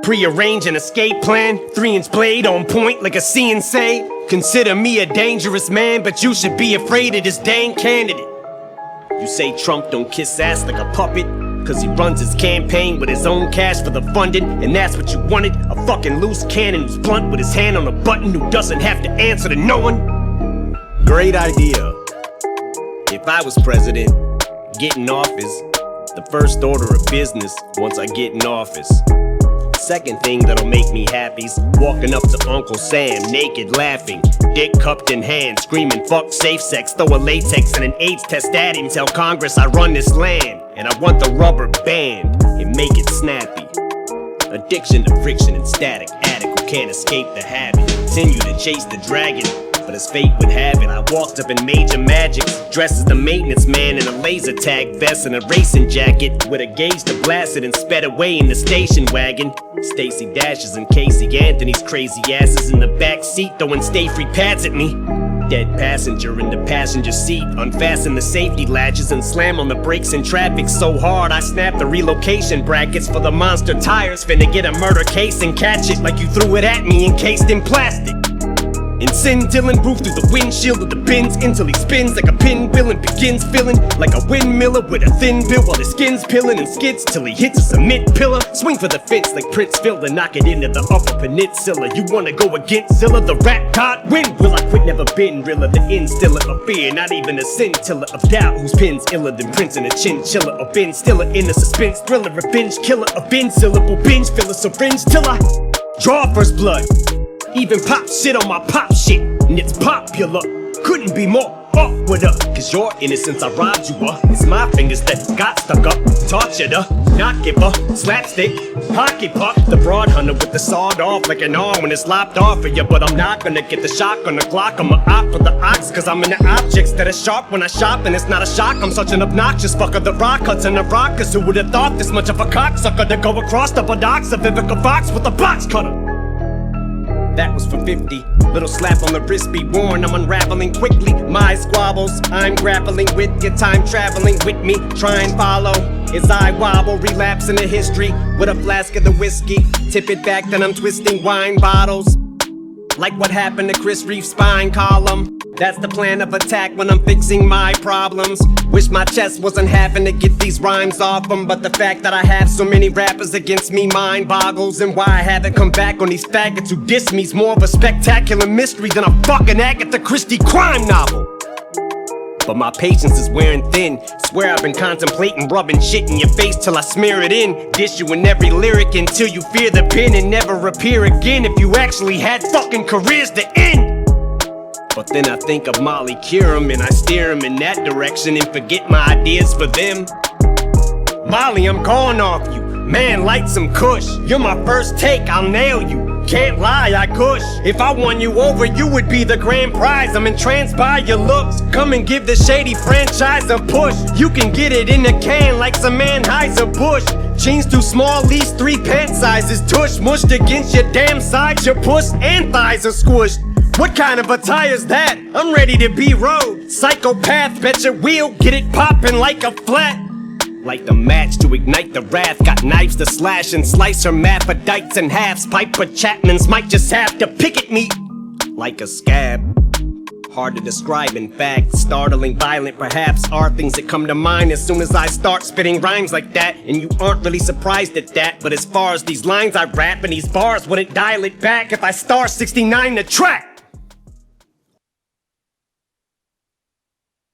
Prearrange an escape plan, 3-inch blade on point like a CNC. Consider me a dangerous man, but you should be afraid of this dang candidate. You say Trump don't kiss ass like a puppet, cause he runs his campaign with his own cash for the funding, and that's what you wanted? A fucking loose cannon who's blunt with his hand on a button, who doesn't have to answer to no one? Great idea. If I was president, get in office, the first order of business once I get in office. Second thing that'll make me happy's walking up to Uncle Sam, naked, laughing, dick cupped in hand, screaming fuck safe sex, throw a latex and an AIDS test at him, tell Congress I run this land, and I want the rubber band and make it snappy. Addiction to friction and static, addict who can't escape the habit, continue to chase the dragon, but as fate would have it, I walked up in major magic, dressed as the maintenance man in a laser tag vest and a racing jacket, with a gauge to blast it and sped away in the station wagon. Stacey Dashes and Casey Anthony's crazy asses in the back seat throwing stay-free pads at me. Dead passenger in the passenger seat, unfasten the safety latches and slam on the brakes in traffic so hard I snapped the relocation brackets for the monster tires, finna get a murder case and catch it like you threw it at me encased in plastic. In scintillant roof through the windshield of the Benz until he spins like a pinwheel and begins feeling like a windmiller with a thin bill while his skin's peeling and skids till he hits a cement pillar. Swing for the fence like Prince Phil to knock it into the upper peninsula. You wanna go against Zilla, the rap god? When will I quit? Never been realer, the instiller of fear, not even a scintilla of doubt. Whose pen's iller than Prince and a chinchilla, or Ben Stiller in a suspense thriller, revenge killer, a Ben syllable binge filler syringe till I draw first blood. Even pop shit on my pop shit, and it's popular. Couldn't be more awkward up, cause your innocence I robbed you of. It's my fingers that got stuck up, tortured her, not give her, slapstick, hockey puck. The broad hunter with the sawed off like an arm when it's lopped off of you. But I'm not gonna get the shock on the Glock, I'm a op for the ox, cause I'm in the objects that are sharp when I shop. And it's not a shock, I'm such an obnoxious fucker. The rock cuts and the rockers, who would've thought this much of a cocksucker to go across the buttocks of Vivica Fox with a box cutter? That was for 50. Little slap on the wrist be worn, I'm unraveling quickly. My squabbles, I'm grappling with your time traveling with me. Try and follow as I wobble, relapse into history with a flask of the whiskey. Tip it back, then I'm twisting wine bottles. Like what happened to Chris Reeve's spine column. That's the plan of attack when I'm fixing my problems. Wish my chest wasn't having to get these rhymes off them, but the fact that I have so many rappers against me mind boggles. And why I haven't come back on these faggots who diss me's more of a spectacular mystery than a fucking Agatha Christie crime novel. But my patience is wearing thin. Swear I've been contemplating rubbing shit in your face till I smear it in. Dish you in every lyric until you fear the pen and never appear again. If you actually had fucking careers to end. But then I think of Molly Curum and I steer him in that direction and forget my ideas for them. Molly, I'm calling off you. Man, light some kush. You're my first take, I'll nail you. Can't lie, I kush. If I won you over, you would be the grand prize. I'm entranced by your looks. Come and give the shady franchise a push. You can get it in a can like some Anheuser-Busch. Jeans too small, least 3 pant sizes. Tush mushed against your damn sides. Your puss and thighs are squished. What kind of attire's that? I'm ready to be rode. Psychopath, bet your wheel, get it poppin' like a flat. Like the match to ignite the wrath. Got knives to slash and slice hermaphrodites in halves. Piper Chapmans might just have to pick at me like a scab. Hard to describe, in fact. Startling, violent, perhaps, are things that come to mind as soon as I start spitting rhymes like that. And you aren't really surprised at that. But as far as these lines I rap and these bars, wouldn't dial it back if I star 69 the track.